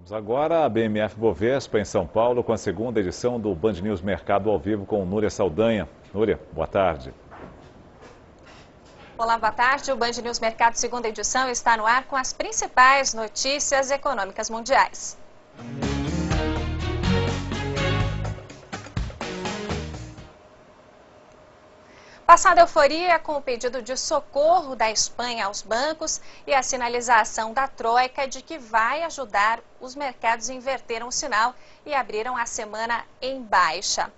Vamos agora a BMF Bovespa em São Paulo com a segunda edição do Band News Mercado ao vivo com Núria Saldanha. Núria, boa tarde. Olá, boa tarde. O Band News Mercado segunda edição está no ar com as principais notícias econômicas mundiais. Passada a euforia com o pedido de socorro da Espanha aos bancos e a sinalização da Troika de que vai ajudar, os mercados inverteram o sinal e abriram a semana em baixa.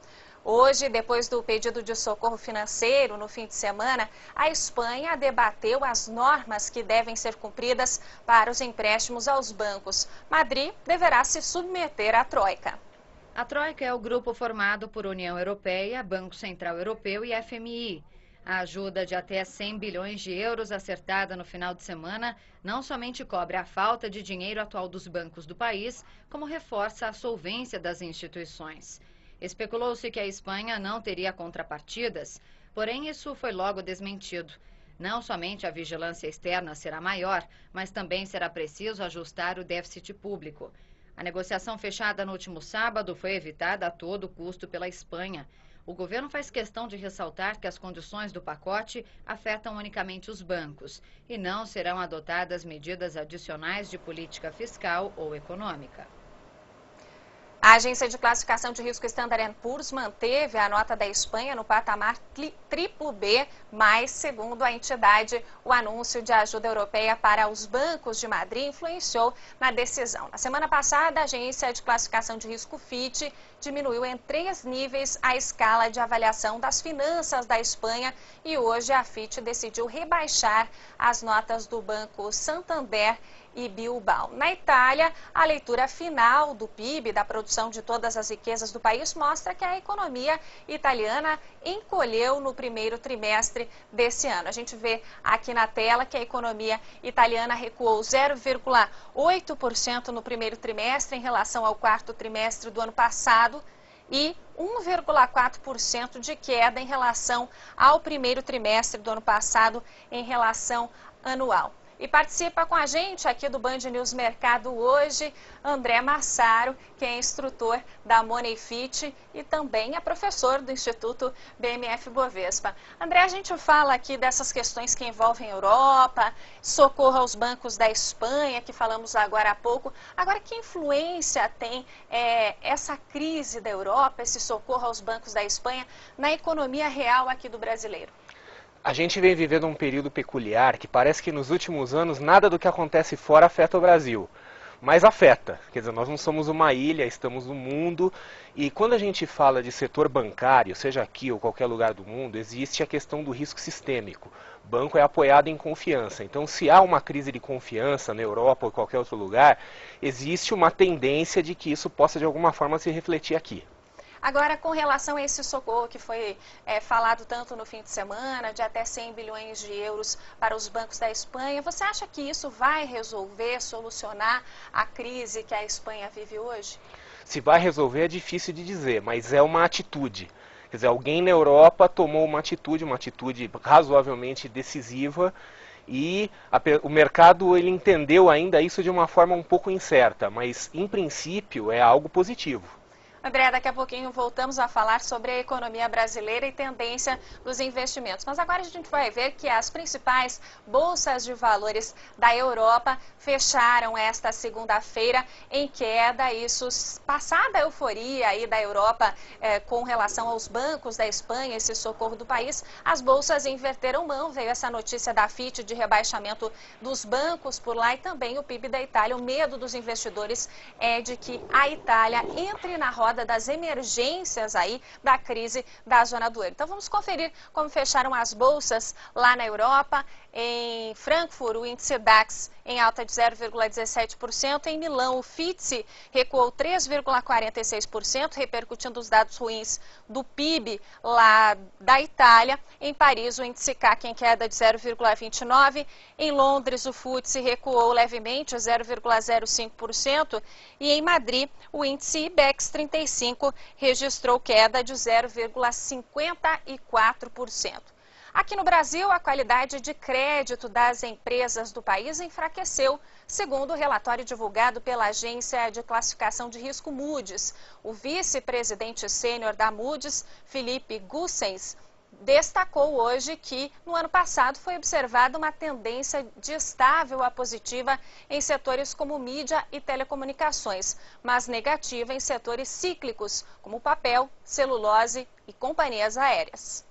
Hoje, depois do pedido de socorro financeiro no fim de semana, a Espanha debateu as normas que devem ser cumpridas para os empréstimos aos bancos. Madrid deverá se submeter à Troika. A Troika é o grupo formado por União Europeia, Banco Central Europeu e FMI. A ajuda de até 100 bilhões de euros acertada no final de semana não somente cobre a falta de dinheiro atual dos bancos do país, como reforça a solvência das instituições. Especulou-se que a Espanha não teria contrapartidas, porém isso foi logo desmentido. Não somente a vigilância externa será maior, mas também será preciso ajustar o déficit público. A negociação fechada no último sábado foi evitada a todo custo pela Espanha. O governo faz questão de ressaltar que as condições do pacote afetam unicamente os bancos e não serão adotadas medidas adicionais de política fiscal ou econômica. A agência de classificação de risco Standard & Poor's manteve a nota da Espanha no patamar BBB+, segundo a entidade, o anúncio de ajuda europeia para os bancos de Madrid influenciou na decisão. Na semana passada, a agência de classificação de risco Fitch diminuiu em 3 níveis a escala de avaliação das finanças da Espanha e hoje a Fitch decidiu rebaixar as notas do Banco Santander e Bilbao. Na Itália, a leitura final do PIB, da produção de todas as riquezas do país, mostra que a economia italiana encolheu no primeiro trimestre desse ano. A gente vê aqui na tela que a economia italiana recuou 0,8% no primeiro trimestre em relação ao quarto trimestre do ano passado e 1,4% de queda em relação ao primeiro trimestre do ano passado em relação anual. E participa com a gente aqui do Band News Mercado hoje, André Massaro, que é instrutor da Money Fit e também é professor do Instituto BMF Bovespa. André, a gente fala aqui dessas questões que envolvem Europa, socorro aos bancos da Espanha, que falamos agora há pouco. Agora, que influência tem essa crise da Europa, esse socorro aos bancos da Espanha, na economia real aqui do brasileiro? A gente vem vivendo um período peculiar que parece que nos últimos anos nada do que acontece fora afeta o Brasil. Mas afeta, quer dizer, nós não somos uma ilha, estamos no mundo e quando a gente fala de setor bancário, seja aqui ou qualquer lugar do mundo, existe a questão do risco sistêmico. O banco é apoiado em confiança, então se há uma crise de confiança na Europa ou qualquer outro lugar, existe uma tendência de que isso possa de alguma forma se refletir aqui. Agora, com relação a esse socorro que foi falado tanto no fim de semana, de até 100 bilhões de euros para os bancos da Espanha, você acha que isso vai resolver, solucionar a crise que a Espanha vive hoje? Se vai resolver é difícil de dizer, mas é uma atitude. Quer dizer, alguém na Europa tomou uma atitude razoavelmente decisiva e o mercado ele entendeu ainda isso de uma forma um pouco incerta, mas em princípio é algo positivo. André, daqui a pouquinho voltamos a falar sobre a economia brasileira e tendência dos investimentos. Mas agora a gente vai ver que as principais bolsas de valores da Europa fecharam esta segunda-feira em queda. Isso, passada a euforia aí da Europa com relação aos bancos da Espanha, esse socorro do país, as bolsas inverteram mão. Veio essa notícia da Fitch de rebaixamento dos bancos por lá e também o PIB da Itália. O medo dos investidores é de que a Itália entre na roda das emergências aí da crise da zona do euro. Então vamos conferir como fecharam as bolsas lá na Europa. Em Frankfurt, o índice DAX em alta de 0,17%. Em Milão, o FTSE recuou 3,46%, repercutindo os dados ruins do PIB lá da Itália. Em Paris, o índice CAC em queda de 0,29%. Em Londres, o FTSE recuou levemente, 0,05%. E em Madrid, o índice IBEX 35 registrou queda de 0,54%. Aqui no Brasil, a qualidade de crédito das empresas do país enfraqueceu, segundo o relatório divulgado pela agência de classificação de risco Moody's. O vice-presidente sênior da Moody's, Felipe Gussens, destacou hoje que no ano passado foi observada uma tendência de estável a positiva em setores como mídia e telecomunicações, mas negativa em setores cíclicos, como papel, celulose e companhias aéreas.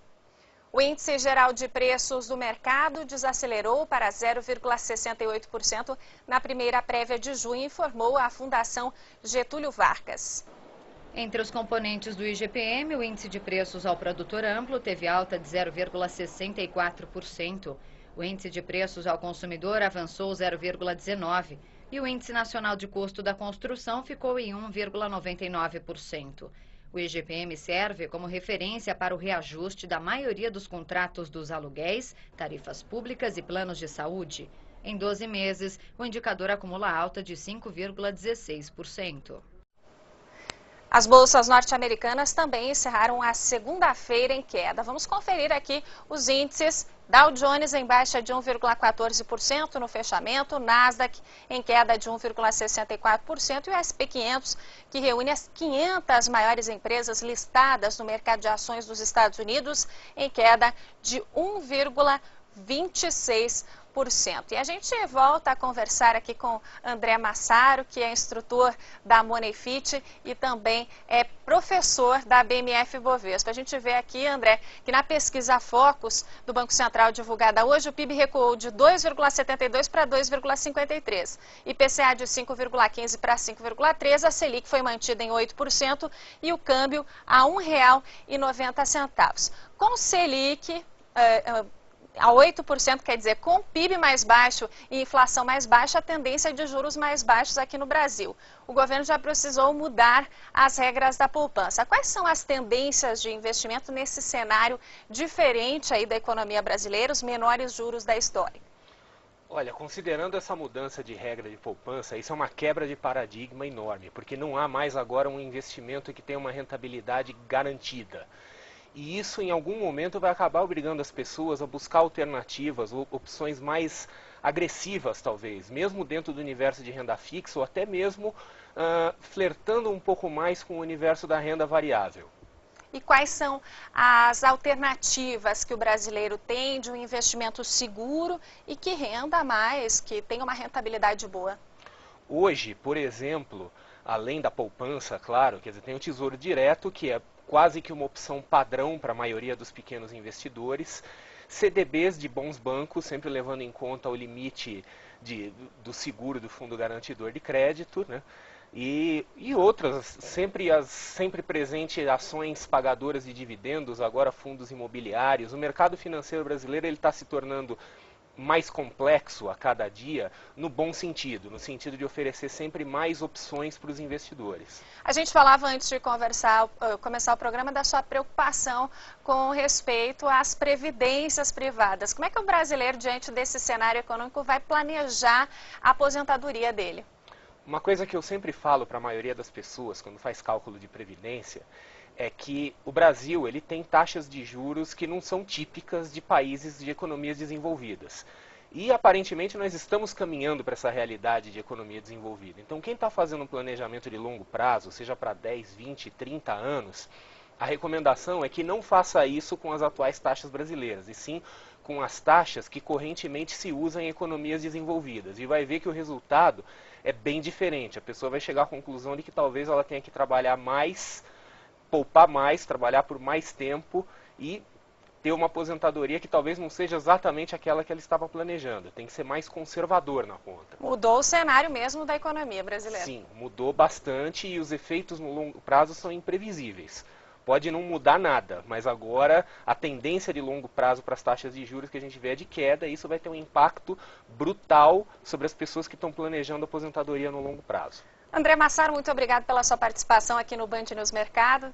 O índice geral de preços do mercado desacelerou para 0,68% na primeira prévia de junho, informou a Fundação Getúlio Vargas. Entre os componentes do IGPM, o índice de preços ao produtor amplo teve alta de 0,64%. O índice de preços ao consumidor avançou 0,19% e o índice nacional de custo da construção ficou em 1,99%. O IGPM serve como referência para o reajuste da maioria dos contratos dos aluguéis, tarifas públicas e planos de saúde. Em 12 meses, o indicador acumula alta de 5,16%. As bolsas norte-americanas também encerraram a segunda-feira em queda. Vamos conferir aqui os índices. Dow Jones em baixa de 1,14% no fechamento, Nasdaq em queda de 1,64% e o S&P 500, que reúne as 500 maiores empresas listadas no mercado de ações dos Estados Unidos, em queda de 1,26%. E a gente volta a conversar aqui com André Massaro, que é instrutor da Moneyfit e também é professor da BMF Bovespa. A gente vê aqui, André, que na pesquisa Focus do Banco Central divulgada hoje, o PIB recuou de 2,72 para 2,53. IPCA de 5,15 para 5,13. A Selic foi mantida em 8% e o câmbio a R$ 1,90. Com Selic a 8%, quer dizer, com PIB mais baixo e inflação mais baixa, a tendência de juros mais baixos aqui no Brasil. O governo já precisou mudar as regras da poupança. Quais são as tendências de investimento nesse cenário diferente aí da economia brasileira, os menores juros da história? Olha, considerando essa mudança de regra de poupança, isso é uma quebra de paradigma enorme, porque não há mais agora um investimento que tenha uma rentabilidade garantida. E isso, em algum momento, vai acabar obrigando as pessoas a buscar alternativas, ou opções mais agressivas, talvez, mesmo dentro do universo de renda fixa, ou até mesmo flertando um pouco mais com o universo da renda variável. E quais são as alternativas que o brasileiro tem de um investimento seguro e que renda mais, que tenha uma rentabilidade boa? Hoje, por exemplo, além da poupança, claro, quer dizer, tem o Tesouro Direto, que é quase que uma opção padrão para a maioria dos pequenos investidores, CDBs de bons bancos, sempre levando em conta o limite do seguro do Fundo Garantidor de Crédito, né? E outras, sempre presente ações pagadoras de dividendos, agora fundos imobiliários. O mercado financeiro brasileiro está se tornando mais complexo a cada dia, no bom sentido, no sentido de oferecer sempre mais opções para os investidores. A gente falava antes de começar o programa da sua preocupação com respeito às previdências privadas. Como é que o brasileiro, diante desse cenário econômico, vai planejar a aposentadoria dele? Uma coisa que eu sempre falo para a maioria das pessoas quando faz cálculo de previdência é que o Brasil ele tem taxas de juros que não são típicas de países de economias desenvolvidas. E aparentemente nós estamos caminhando para essa realidade de economia desenvolvida. Então quem está fazendo um planejamento de longo prazo, seja para 10, 20, 30 anos, a recomendação é que não faça isso com as atuais taxas brasileiras, e sim com as taxas que correntemente se usam em economias desenvolvidas. E vai ver que o resultado é bem diferente. A pessoa vai chegar à conclusão de que talvez ela tenha que trabalhar mais, poupar mais, trabalhar por mais tempo e ter uma aposentadoria que talvez não seja exatamente aquela que ela estava planejando. Tem que ser mais conservador na conta. Mudou o cenário mesmo da economia brasileira. Sim, mudou bastante e os efeitos no longo prazo são imprevisíveis. Pode não mudar nada, mas agora a tendência de longo prazo para as taxas de juros que a gente vê é de queda e isso vai ter um impacto brutal sobre as pessoas que estão planejando aposentadoria no longo prazo. André Massaro, muito obrigado pela sua participação aqui no Band News Mercado.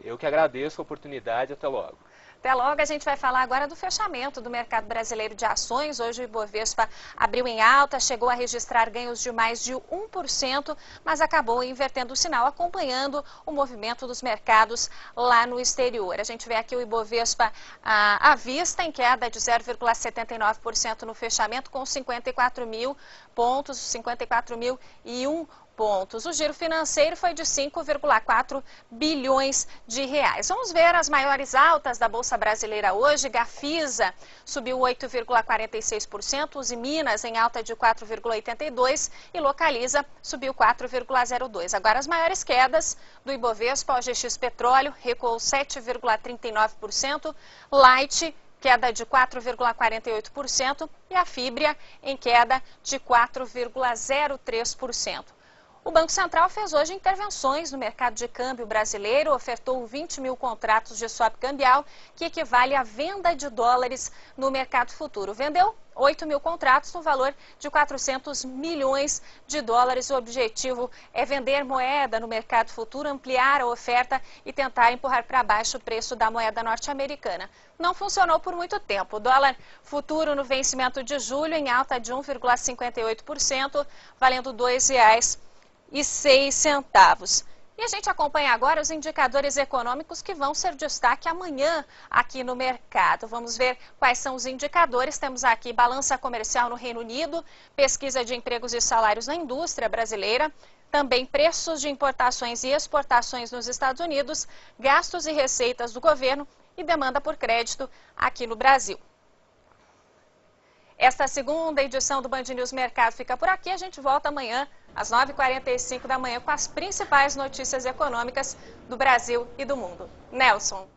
Eu que agradeço a oportunidade, até logo. Até logo, a gente vai falar agora do fechamento do mercado brasileiro de ações. Hoje o Ibovespa abriu em alta, chegou a registrar ganhos de mais de 1%, mas acabou invertendo o sinal, acompanhando o movimento dos mercados lá no exterior. A gente vê aqui o Ibovespa à vista, em queda de 0,79% no fechamento, com 54 mil pontos, 54.001 pontos. O giro financeiro foi de 5,4 bilhões de reais. Vamos ver as maiores altas da Bolsa Brasileira hoje. Gafisa subiu 8,46%, Uzi Minas em alta de 4,82% e Localiza subiu 4,02%. Agora as maiores quedas do Ibovespa, o OGX Petróleo recuou 7,39%, Light queda de 4,48% e a Fibria em queda de 4,03%. O Banco Central fez hoje intervenções no mercado de câmbio brasileiro, ofertou 20 mil contratos de swap cambial, que equivale à venda de dólares no mercado futuro. Vendeu 8 mil contratos no valor de 400 milhões de dólares. O objetivo é vender moeda no mercado futuro, ampliar a oferta e tentar empurrar para baixo o preço da moeda norte-americana. Não funcionou por muito tempo. O dólar futuro no vencimento de julho em alta de 1,58%, valendo R$ 2,06. E a gente acompanha agora os indicadores econômicos que vão ser destaque amanhã aqui no mercado. Vamos ver quais são os indicadores. Temos aqui balança comercial no Reino Unido, pesquisa de empregos e salários na indústria brasileira, também preços de importações e exportações nos Estados Unidos, gastos e receitas do governo e demanda por crédito aqui no Brasil. Esta segunda edição do Band News Mercado fica por aqui. A gente volta amanhã às 9h45 da manhã com as principais notícias econômicas do Brasil e do mundo. Nelson.